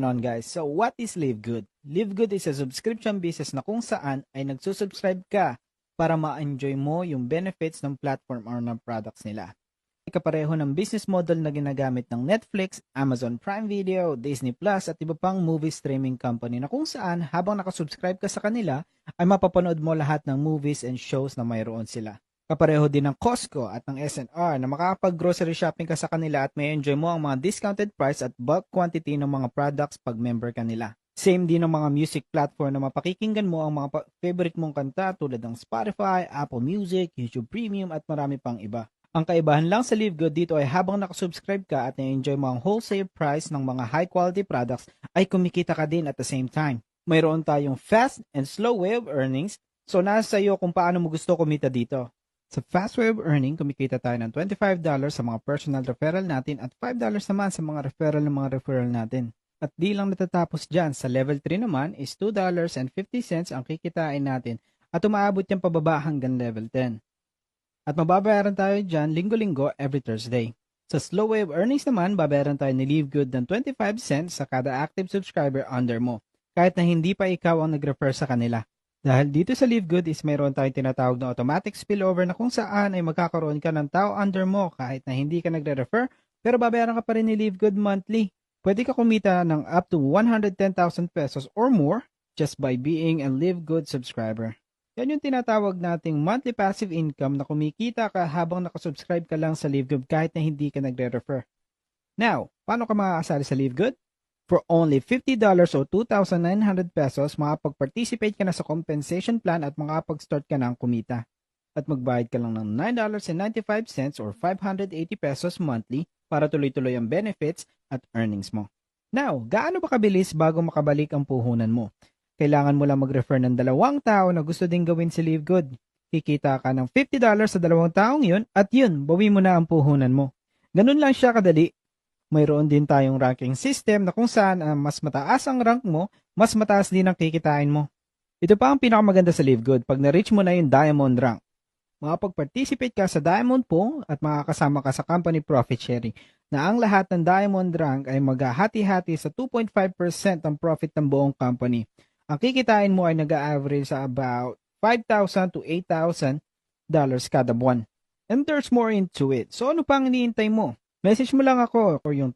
On guys. So what is Live Good? Live Good is a subscription business na kung saan ay nagsusubscribe ka para ma-enjoy mo yung benefits ng platform or ng products nila. Kapareho ng business model na ginagamit ng Netflix, Amazon Prime Video, Disney Plus at iba pang movie streaming company na kung saan habang nakasubscribe ka sa kanila ay mapapanood mo lahat ng movies and shows na mayroon sila. Kapareho din ng Costco at ng SNR na makakapag-grocery shopping ka sa kanila at may enjoy mo ang mga discounted price at bulk quantity ng mga products pag member ka nila. Same din ng mga music platform na mapakikinggan mo ang mga favorite mong kanta tulad ng Spotify, Apple Music, YouTube Premium at marami pang iba. Ang kaibahan lang sa Live Good dito ay habang nakasubscribe ka at na-enjoy mo ang wholesale price ng mga high quality products ay kumikita ka din at the same time. Mayroon tayong fast and slow way of earnings, so nasa iyo kung paano mo gusto kumita dito. Sa fast way of earning, kumikita tayo ng $25 sa mga personal referral natin at $5 naman sa mga referral natin. At di lang natatapos dyan, sa level 3 naman is $2.50 ang kikitain natin at umaabot yan pababa hanggang level 10. At mababayaran tayo dyan linggo-linggo every Thursday. Sa slow way of earnings naman, babayaran tayo ni Live Good ng 25 cents sa kada active subscriber under mo, kahit na hindi pa ikaw ang nag-refer sa kanila. Dahil dito sa Live Good is mayroon tayong tinatawag na automatic spillover na kung saan ay magkakaroon ka ng tao under mo kahit na hindi ka nagre-refer pero babayaran ka pa rin ni Live Good monthly. Pwede ka kumita ng up to 110,000 pesos or more just by being a Live Good subscriber. Yan yung tinatawag nating monthly passive income na kumikita ka habang nakasubscribe ka lang sa Live Good kahit na hindi ka nagre-refer. Now, paano ka makakasali sa Live Good? For only $50 o 2,900 pesos, makapag-participate ka na sa compensation plan at makapag-start ka na ang kumita. At magbayad ka lang ng $9.95 or 580 pesos monthly para tuloy-tuloy ang benefits at earnings mo. Now, gaano ba kabilis bago makabalik ang puhunan mo? Kailangan mo lang mag-refer ng 2 tao na gusto ding gawin si Live Good. Kikita ka ng $50 sa 2 taong yun at yun, bawi mo na ang puhunan mo. Ganun lang siya kadali. Mayroon din tayong ranking system na kung saan mas mataas ang rank mo, mas mataas din ang kikitain mo. Ito pa ang pinakamaganda sa Live Good pag na-reach mo na yung Diamond rank. Makapag-participate ka sa Diamond Pool at makakasama ka sa company profit sharing na ang lahat ng Diamond rank ay maghahati-hati sa 2.5% ang profit ng buong company. Ang kikitain mo ay nag-average sa about $5,000 to $8,000 kada buwan. And there's more into it. So ano pang iniintay mo? Message mo lang ako or yung